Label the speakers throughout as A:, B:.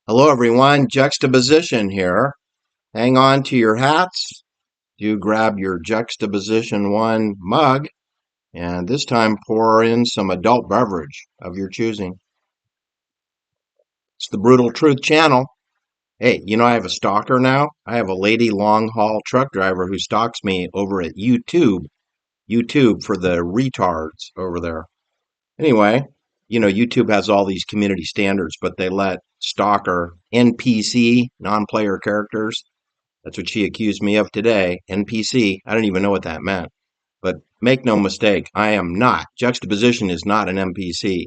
A: Hello, everyone. Juxtaposition here. Hang on to your hats. You grab your Juxtaposition 1 mug, and this time pour in some adult beverage of your choosing. It's the Brutal Truth channel. Hey, I have a stalker now. I have a lady long haul truck driver who stalks me over at YouTube. YouTube for the retards over there. Anyway, YouTube has all these community standards, but they let stalker NPC, non player characters. That's what she accused me of today. NPC. I don't even know what that meant. But make no mistake, I am not. Juxtaposition is not an NPC.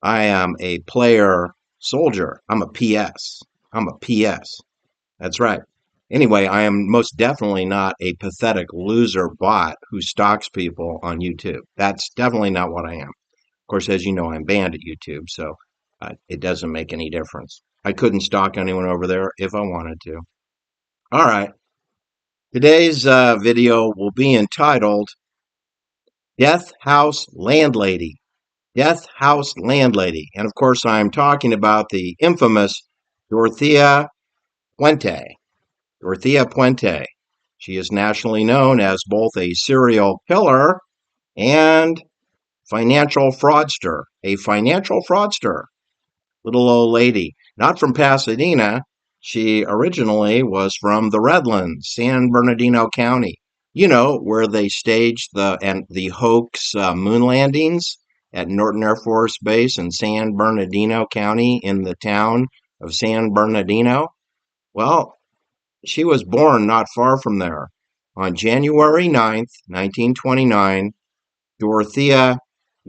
A: I am a player soldier. I'm a PS. I'm a PS. That's right. Anyway, I am most definitely not a pathetic loser bot who stalks people on YouTube. That's definitely not what I am. Of course, as you know, I'm banned at YouTube, so it doesn't make any difference. I couldn't stalk anyone over there if I wanted to. All right. Today's video will be entitled Death House Landlady. Death House Landlady. And of course, I'm talking about the infamous Dorothea Puente. Dorothea Puente. She is nationally known as both a serial killer and financial fraudster. A financial fraudster. Little old lady. Not from Pasadena. She originally was from the Redlands, San Bernardino County. Where they staged the hoax moon landings at Norton Air Force Base in San Bernardino County in the town of San Bernardino. Well, she was born not far from there. On January 9th, 1929, Dorothea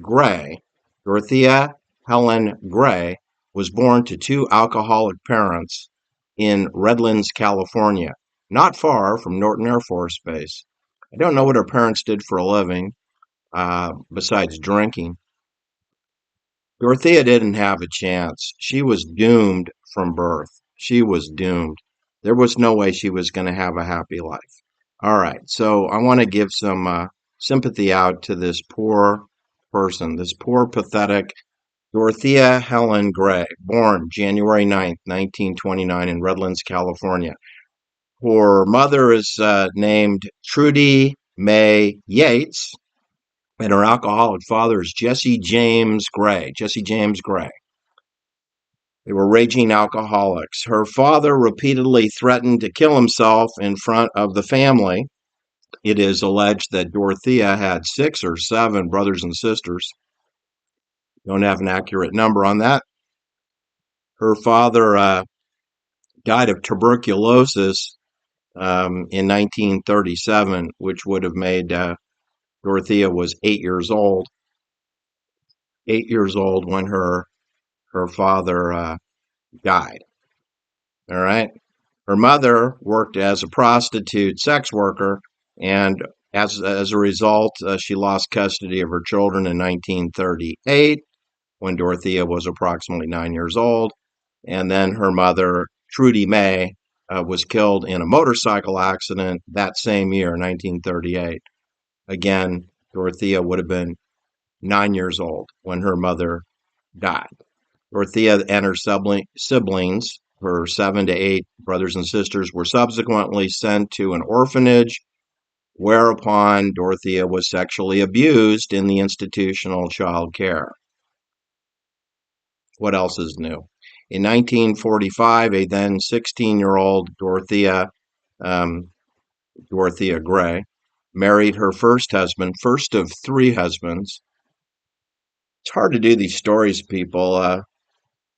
A: Gray, Dorothea Helen Gray, was born to two alcoholic parents in Redlands, California, not far from Norton Air Force Base. I don't know what her parents did for a living, besides drinking. Dorothea didn't have a chance. She was doomed from birth. She was doomed. There was no way she was going to have a happy life. All right, so I want to give some sympathy out to this poor person, this poor, pathetic Dorothea Helen Gray, born January 9th, 1929, in Redlands, California. Her mother is named Trudy May Yates, and her alcoholic father is Jesse James Gray. Jesse James Gray. They were raging alcoholics. Her father repeatedly threatened to kill himself in front of the family. It is alleged that Dorothea had 6 or 7 brothers and sisters. Don't have an accurate number on that. Her father died of tuberculosis in 1937, which would have made Dorothea was 8 years old. 8 years old when her father died. All right. Her mother worked as a prostitute sex worker, and as a result, she lost custody of her children in 1938 when Dorothea was approximately 9 years old. And then her mother, Trudy May, was killed in a motorcycle accident that same year, 1938. Again, Dorothea would have been 9 years old when her mother died. Dorothea and her siblings, her 7 to 8 brothers and sisters, were subsequently sent to an orphanage, whereupon Dorothea was sexually abused in the institutional child care. What else is new? In 1945, a then 16-year-old Dorothea Gray, married her first husband, first of 3 husbands. It's hard to do these stories, people,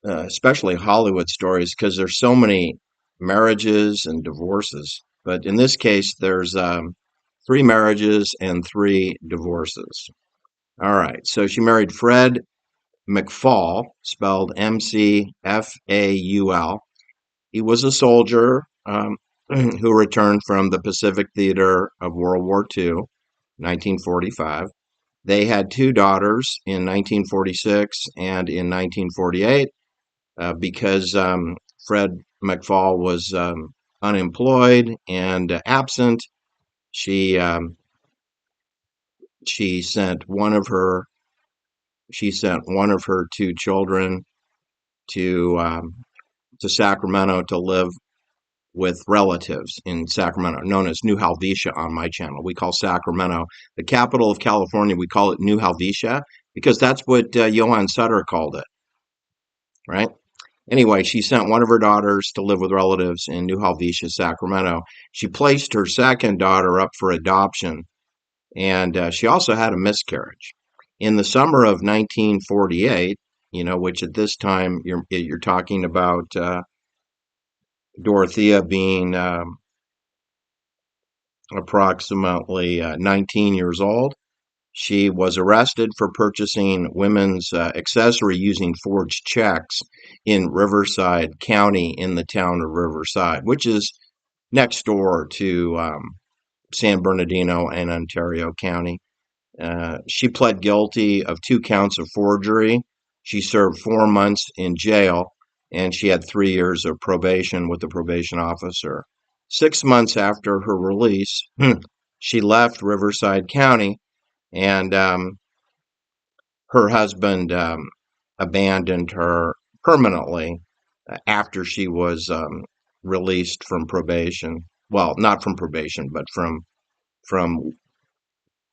A: especially Hollywood stories, because there's so many marriages and divorces. But in this case, there's 3 marriages and 3 divorces. All right, so she married Fred McFaul, spelled Mcfaul. He was a soldier who returned from the Pacific Theater of World War II, 1945. They had 2 daughters in 1946 and in 1948. Because Fred McFaul was unemployed and absent. She she sent one of her she sent one of her 2 children to to Sacramento to live with relatives in Sacramento, known as New Helvetia on my channel. We call Sacramento the capital of California. We call it New Helvetia because that's what Johann Sutter called it, right? Anyway, she sent one of her daughters to live with relatives in New Helvetia, Sacramento. She placed her second daughter up for adoption, and she also had a miscarriage. In the summer of 1948, which at this time you're talking about Dorothea being approximately 19 years old. She was arrested for purchasing women's accessory using forged checks in Riverside County in the town of Riverside, which is next door to San Bernardino and Ontario County. She pled guilty of 2 counts of forgery. She served 4 months in jail, and she had 3 years of probation with the probation officer. 6 months after her release, she left Riverside County, and her husband abandoned her permanently after she was released from probation. Well, not from probation, but from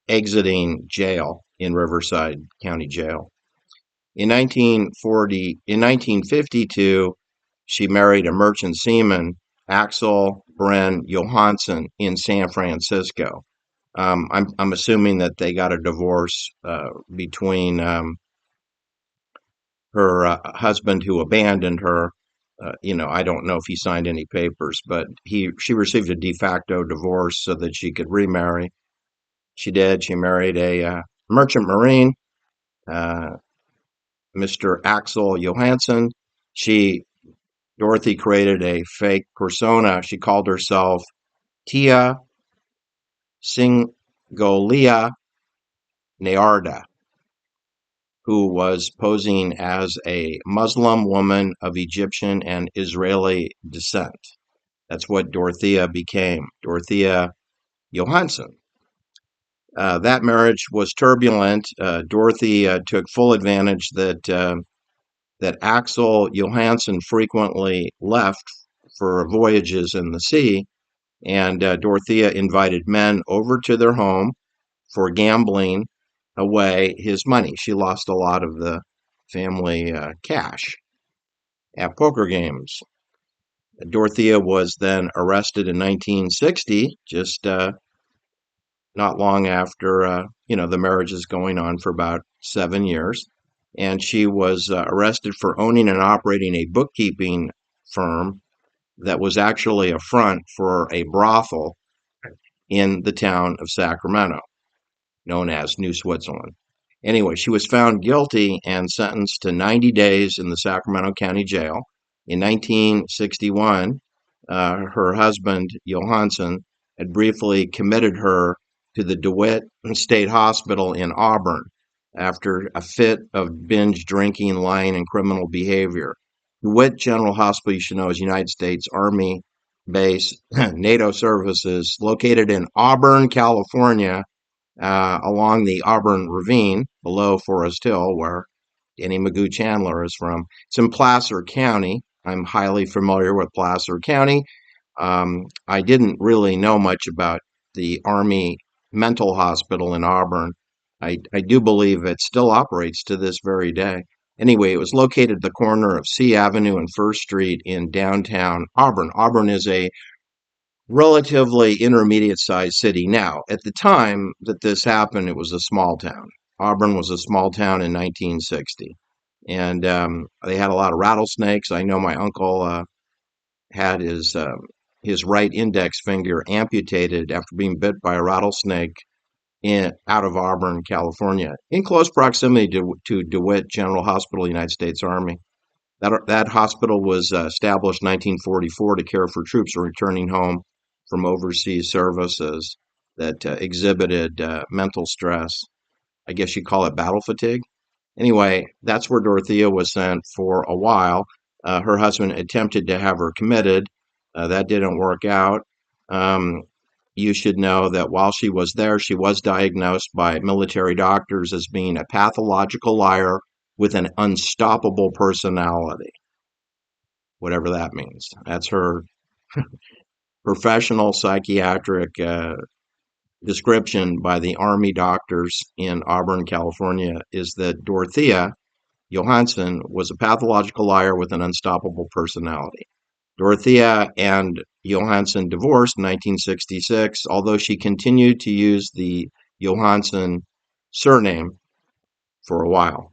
A: exiting jail in Riverside County Jail. In 1952, she married a merchant seaman, Axel Bren Johansson, in San Francisco. I'm assuming that they got a divorce between her husband who abandoned her. I don't know if he signed any papers, but she received a de facto divorce so that she could remarry. She did. She married a merchant marine, uh, Mr. Axel Johansson. Dorothy created a fake persona. She called herself Tia Singolia Nearda, who was posing as a Muslim woman of Egyptian and Israeli descent. That's what Dorothea became, Dorothea Johansson. That marriage was turbulent. Dorothy took full advantage that Axel Johansson frequently left for voyages in the sea, and Dorothea invited men over to their home for gambling away his money. She lost a lot of the family cash at poker games. Dorothea was then arrested in 1960, just not long after, the marriage is going on for about 7 years. And she was arrested for owning and operating a bookkeeping firm that was actually a front for a brothel in the town of Sacramento, known as New Switzerland. Anyway, she was found guilty and sentenced to 90 days in the Sacramento County Jail. In 1961, her husband, Johansson, had briefly committed her to the DeWitt State Hospital in Auburn after a fit of binge drinking, lying, and criminal behavior. DeWitt General Hospital, you should know, is United States Army base, NATO services, located in Auburn, California, along the Auburn Ravine below Forest Hill, where Danny Magoo Chandler is from. It's in Placer County. I'm highly familiar with Placer County. I didn't really know much about the Army Mental Hospital in Auburn. I do believe it still operates to this very day. Anyway, it was located at the corner of C Avenue and First Street in downtown Auburn. Auburn is a relatively intermediate sized city. Now, at the time that this happened, it was a small town. Auburn was a small town in 1960. And they had a lot of rattlesnakes. I know my uncle had his right index finger amputated after being bit by a rattlesnake out of Auburn, California, in close proximity to DeWitt General Hospital, United States Army. That hospital was established in 1944 to care for troops returning home from overseas services that exhibited mental stress. I guess you call it battle fatigue. Anyway, that's where Dorothea was sent for a while. Her husband attempted to have her committed. That didn't work out. Um, you should know that while she was there, she was diagnosed by military doctors as being a pathological liar with an unstoppable personality. whatever that means. That's her professional psychiatric description by the Army doctors in Auburn, California, is that Dorothea Johansson was a pathological liar with an unstoppable personality. Dorothea and Johansson divorced in 1966, although she continued to use the Johansson surname for a while.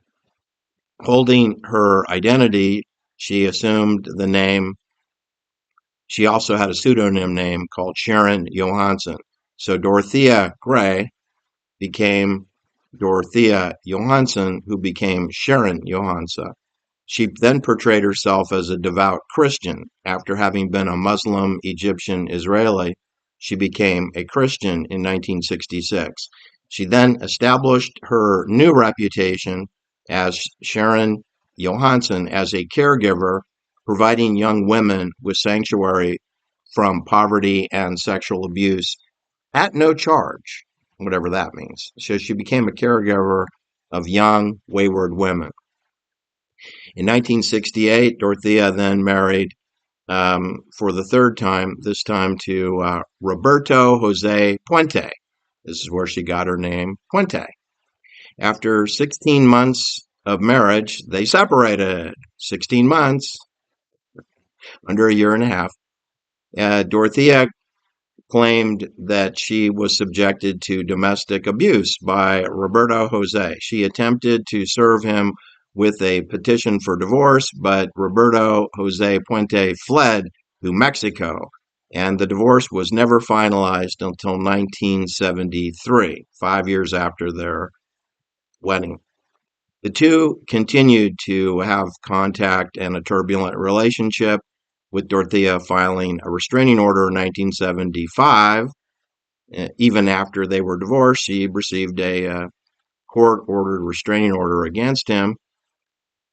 A: Holding her identity, she assumed the name. She also had a pseudonym name called Sharon Johansson. So Dorothea Gray became Dorothea Johansson, who became Sharon Johansson. She then portrayed herself as a devout Christian. After having been a Muslim Egyptian Israeli, she became a Christian in 1966. She then established her new reputation as Sharon Johansson as a caregiver, providing young women with sanctuary from poverty and sexual abuse at no charge, whatever that means. So she became a caregiver of young, wayward women. In 1968, Dorothea then married for the third time, this time to Roberto Jose Puente. This is where she got her name, Puente. After 16 months of marriage, they separated. 16 months, under a year and a half. Dorothea claimed that she was subjected to domestic abuse by Roberto Jose. She attempted to serve him with a petition for divorce, but Roberto Jose Puente fled to Mexico, and the divorce was never finalized until 1973, 5 years after their wedding. The two continued to have contact and a turbulent relationship, with Dorothea filing a restraining order in 1975. Even after they were divorced, she received a court-ordered restraining order against him,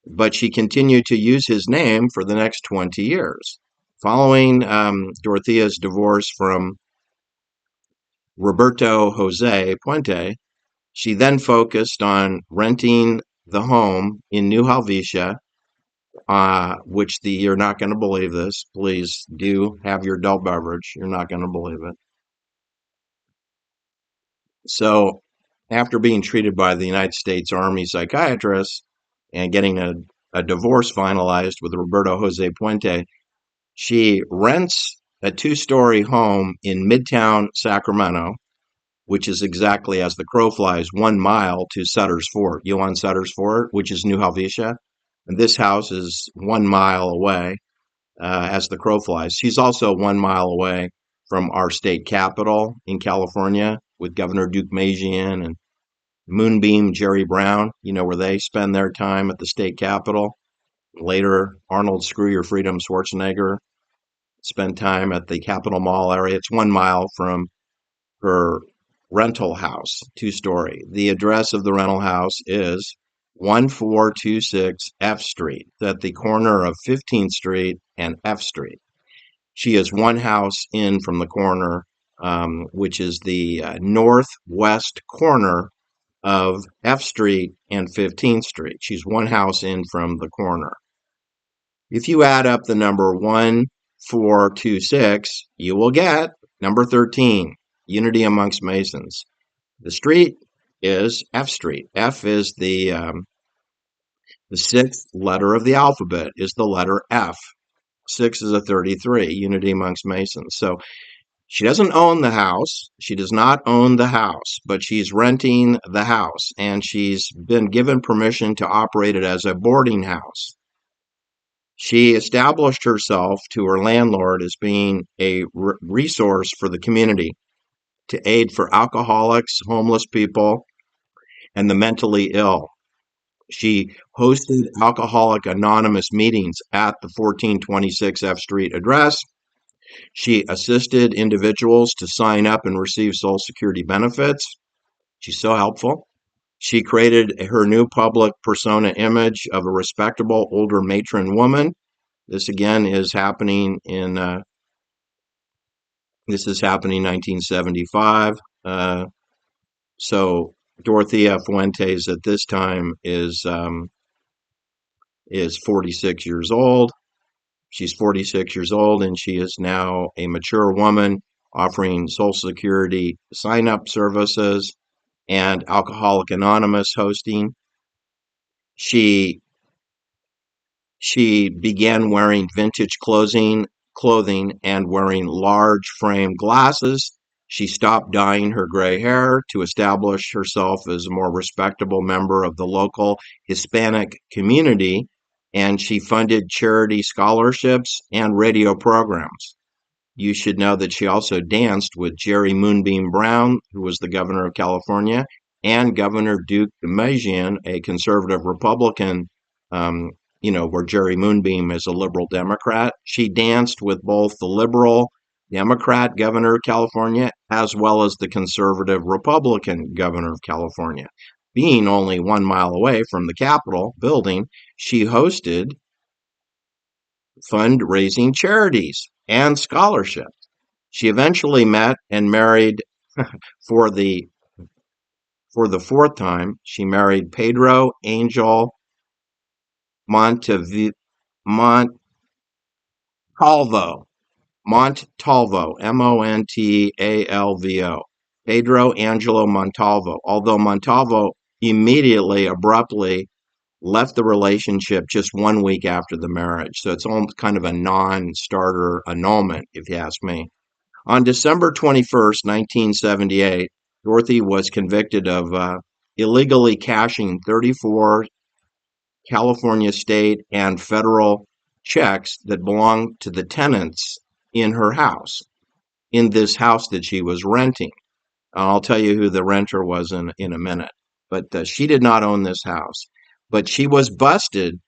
A: but she continued to use his name for the next 20 years. Following Dorothea's divorce from Roberto Jose Puente, she then focused on renting the home in New Helvetia, which you're not going to believe this. Please do have your adult beverage. You're not going to believe it. So, after being treated by the United States Army psychiatrist and getting a divorce finalized with Roberto Jose Puente, she rents a two-story home in Midtown Sacramento, which is exactly as the crow flies 1 mile to Sutter's Fort, Johann Sutter's Fort, which is New Helvetia. And this house is 1 mile away as the crow flies. She's also 1 mile away from our state capitol in California with Governor Duke Majian and Moonbeam Jerry Brown, where they spend their time at the state capitol. Later, Arnold Screw Your Freedom Schwarzenegger spent time at the Capitol Mall area. It's 1 mile from her rental house, two-story. The address of the rental house is 1426 F Street, at the corner of 15th Street and F Street. She is one house in from the corner, which is the northwest corner of F Street and 15th Street. She's one house in from the corner. If you add up the number 1426, you will get number 13, Unity Amongst Masons. The street is F Street. F is the sixth letter of the alphabet, is the letter F. 6 is a 33, Unity Amongst Masons. So she doesn't own the house. She does not own the house, but she's renting the house, and she's been given permission to operate it as a boarding house. She established herself to her landlord as being a resource for the community to aid for alcoholics, homeless people, and the mentally ill. She hosted Alcoholic Anonymous meetings at the 1426 F Street address. She assisted individuals to sign up and receive Social Security benefits. She's so helpful. She created her new public persona image of a respectable older matron woman. This again is happening in 1975. So Dorothea Fuentes at this time is 46 years old. She's 46 years old, and she is now a mature woman offering Social Security sign-up services and Alcoholic Anonymous hosting. She she began wearing vintage clothing and wearing large frame glasses. She stopped dyeing her gray hair to establish herself as a more respectable member of the local Hispanic community, and she funded charity scholarships and radio programs. You should know that she also danced with Jerry Moonbeam Brown, who was the governor of California, and Governor Duke Majan, a conservative Republican, um, where Jerry Moonbeam is a liberal Democrat. She danced with both the liberal Democrat governor of California as well as the conservative Republican governor of California. Being only 1 mile away from the Capitol building, she hosted fundraising charities and scholarships. She eventually met and married for the for the fourth time. She married Pedro Angel Montev- Montalvo. Montalvo, Montalvo. Pedro Angelo Montalvo. Although Montalvo immediately, abruptly left the relationship just 1 week after the marriage. So it's almost kind of a non-starter annulment, if you ask me. On December 21st, 1978, Dorothy was convicted of illegally cashing 34 California state and federal checks that belonged to the tenants in her house, in this house that she was renting. I'll tell you who the renter was in a minute. But she did not own this house. But she was busted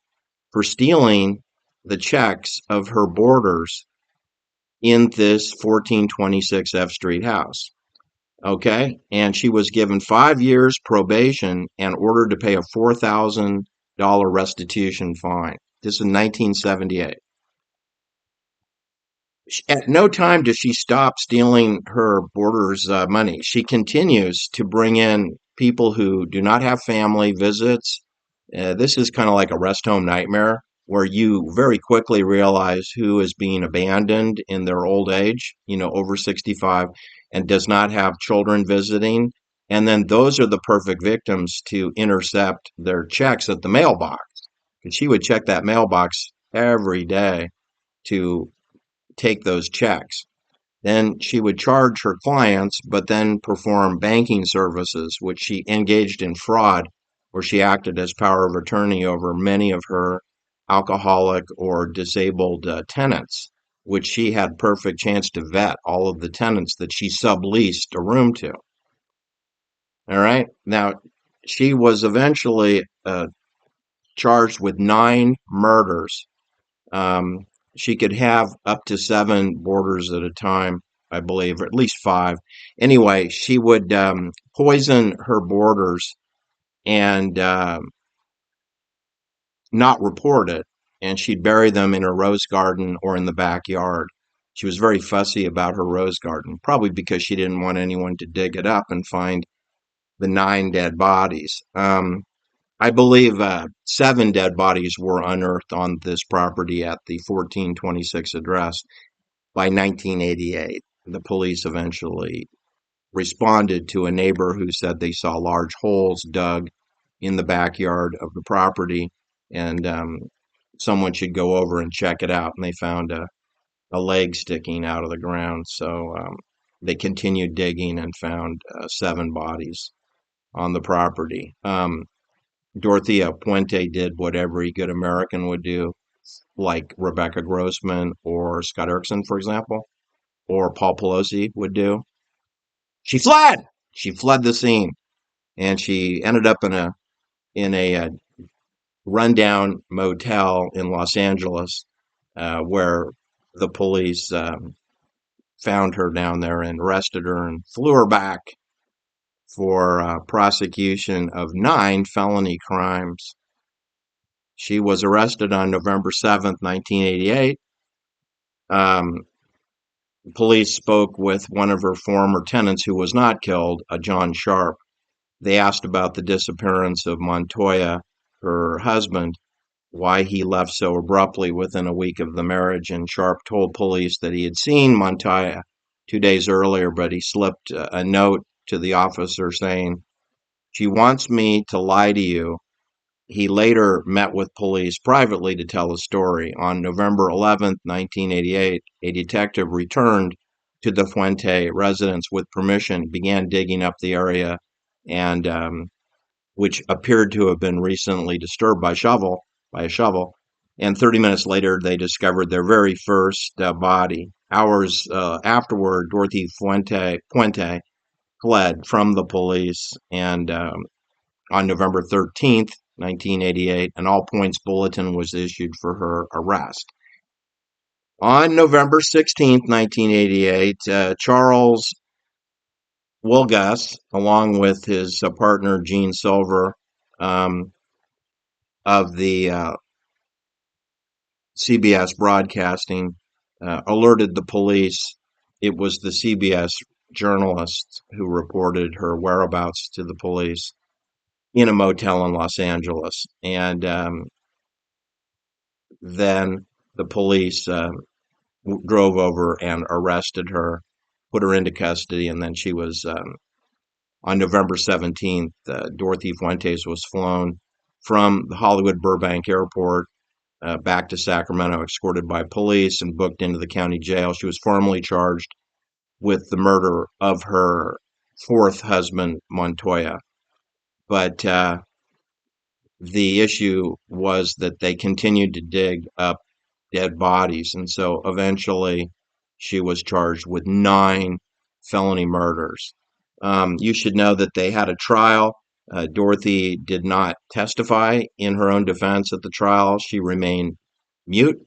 A: for stealing the checks of her boarders in this 1426 F Street house. Okay. And she was given 5 years probation and ordered to pay a $4,000 restitution fine. This is 1978. At no time does she stop stealing her boarders' money. She continues to bring in people who do not have family visits. This is kind of like a rest home nightmare where you very quickly realize who is being abandoned in their old age, over 65, and does not have children visiting. And then those are the perfect victims to intercept their checks at the mailbox. And she would check that mailbox every day to take those checks. Then she would charge her clients, but then perform banking services, which she engaged in fraud, where she acted as power of attorney over many of her alcoholic or disabled tenants, which she had perfect chance to vet all of the tenants that she subleased a room to. All right. Now, she was eventually charged with 9 murders. um, she could have up to 7 boarders at a time, I believe, or at least 5. Anyway, she would poison her boarders and not report it, and she'd bury them in her rose garden or in the backyard. She was very fussy about her rose garden, probably because she didn't want anyone to dig it up and find the 9 dead bodies. I believe 7 dead bodies were unearthed on this property at the 1426 address by 1988. The police eventually responded to a neighbor who said they saw large holes dug in the backyard of the property, and someone should go over and check it out. And they found a leg sticking out of the ground. So they continued digging and found 7 bodies on the property. Dorothea Puente did what every good American would do, like Rebecca Grossman or Scott Erickson, for example, or Paul Pelosi would do. She fled. She fled the scene, and she ended up in a rundown motel in Los Angeles, where the police found her down there and arrested her and flew her back for prosecution of 9 felony crimes. She was arrested on November 7th, 1988. Um, Police spoke with one of her former tenants who was not killed, a John Sharp. They asked about the disappearance of Montoya, her husband, why he left so abruptly within a week of the marriage, and Sharp told police that he had seen Montoya 2 days earlier, but he slipped a note to the officer saying, "She wants me to lie to you." He later met with police privately to tell the story. On November 11th, 1988, a detective returned to the Fuente residence with permission, began digging up the area, and which appeared to have been recently disturbed by a shovel. And 30 minutes later, they discovered their very first body. Hours afterward, Dorothy Puente fled from the police, and on November 13th, 1988, an all points bulletin was issued for her arrest. On November 16th, 1988, Charles Wilgus, along with his partner Gene Silver, um, of the CBS Broadcasting, alerted the police. It was the CBS journalist who reported her whereabouts to the police in a motel in Los Angeles. And then the police drove over and arrested her, put her into custody, and then she was, on November 17th, Dorothy Fuentes was flown from the Hollywood Burbank Airport back to Sacramento, escorted by police and booked into the county jail. She was formally charged with the murder of her fourth husband, Montoya. But the issue was that they continued to dig up dead bodies. And so eventually she was charged with 9 felony murders. You should know that they had a trial. Dorothy did not testify in her own defense at the trial. She remained mute,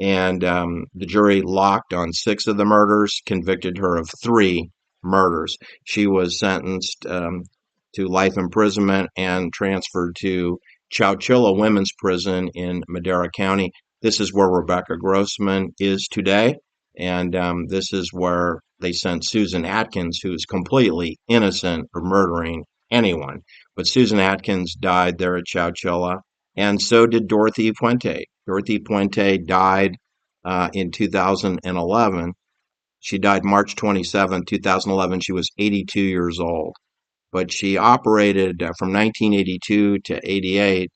A: and the jury locked on 6 of the murders, convicted her of 3 murders. She was sentenced to life imprisonment and transferred to Chowchilla Women's Prison in Madera County. This is where Rebecca Grossman is today, and this is where they sent Susan Atkins, who is completely innocent of murdering anyone. But Susan Atkins died there at Chowchilla, and so did Dorothy Puente. Dorothy Puente died in 2011. She died March 27, 2011. She was 82 years old, but she operated from 1982 to 88,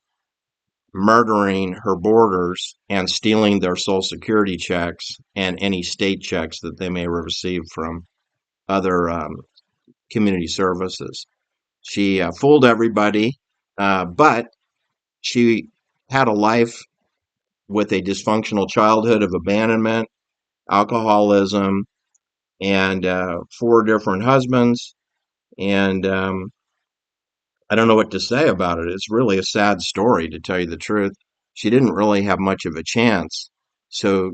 A: murdering her boarders and stealing their Social Security checks and any state checks that they may have received from other community services. She fooled everybody, but she had a life with a dysfunctional childhood of abandonment, alcoholism, and 4 different husbands. And I don't know what to say about it. It's really a sad story, to tell you the truth. She didn't really have much of a chance. So,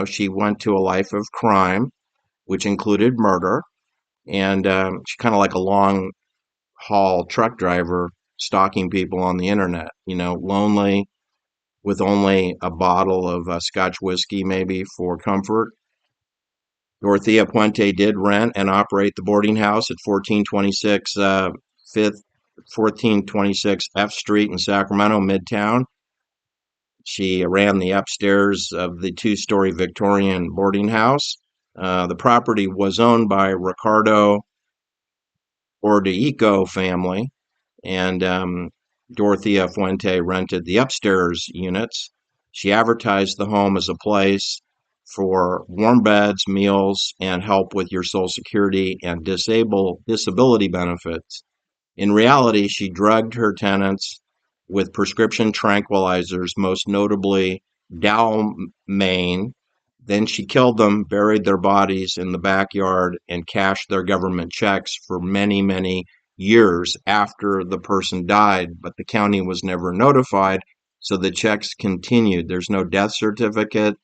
A: she went to a life of crime, which included murder. And she's kind of like a long haul truck driver stalking people on the internet, lonely, with only a bottle of Scotch whiskey, maybe for comfort. Dorothea Puente did rent and operate the boarding house at 1426 Fifth 1426 F Street in Sacramento, Midtown. She ran the upstairs of the 2-story Victorian boarding house. The property was owned by Ricardo Ordeico family, and Dorothea Fuente rented the upstairs units. She advertised the home as a place for warm beds, meals, and help with your Social Security and disability benefits. In reality, she drugged her tenants with prescription tranquilizers, most notably Dalmane. Then she killed them, buried their bodies in the backyard, and cashed their government checks for many, many years after the person died. But the county was never notified, so the checks continued. There's no death certificate,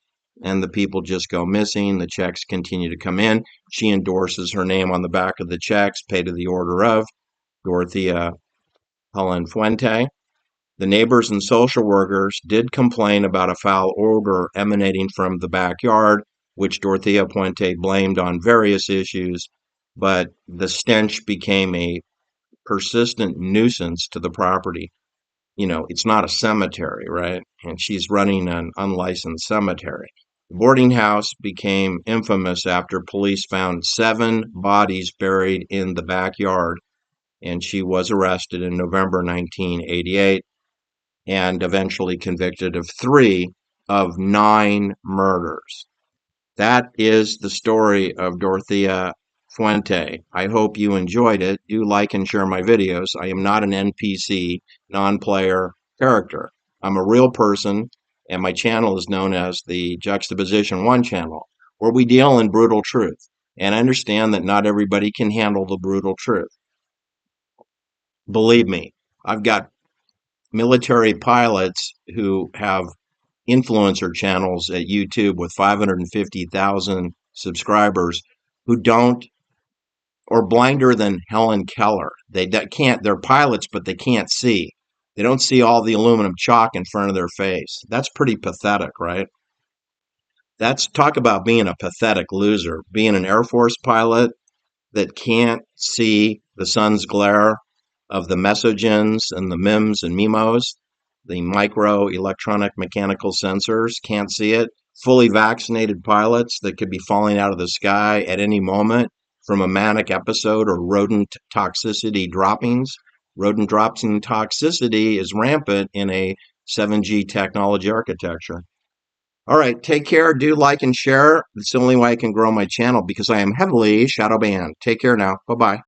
A: and the people just go missing. The checks continue to come in. She endorses her name on the back of the checks, paid to the order of Dorothea Helen Fuente. The neighbors and social workers did complain about a foul odor emanating from the backyard, which Dorothea Puente blamed on various issues, but the stench became a persistent nuisance to the property. it's not a cemetery, right? And she's running an unlicensed cemetery. The boarding house became infamous after police found 7 bodies buried in the backyard, and she was arrested in November 1988 and eventually convicted of 3 of 9 murders. That is the story of Dorothea Fuente. I hope you enjoyed it. Do like and share my videos. I am not an NPC, non-player character. I'm a real person, and my channel is known as the Juxtaposition 1 channel, where we deal in brutal truth. And I understand that not everybody can handle the brutal truth. Believe me, I've got military pilots who have influencer channels at YouTube with 550,000 subscribers who don't, or blinder than Helen Keller. They can't, they're pilots, but they can't see. They don't see all the aluminum chalk in front of their face. That's pretty pathetic, right? That's talk about being a pathetic loser. Being an Air Force pilot that can't see the sun's glare of the mesogens and the MIMs and MIMOs, the micro electronic mechanical sensors, can't see it. Fully vaccinated pilots that could be falling out of the sky at any moment from a manic episode or rodent toxicity droppings. Rodent dropsing toxicity is rampant in a 7G technology architecture. All right, take care. Do like and share. It's the only way I can grow my channel because I am heavily shadow banned. Take care now. Bye bye.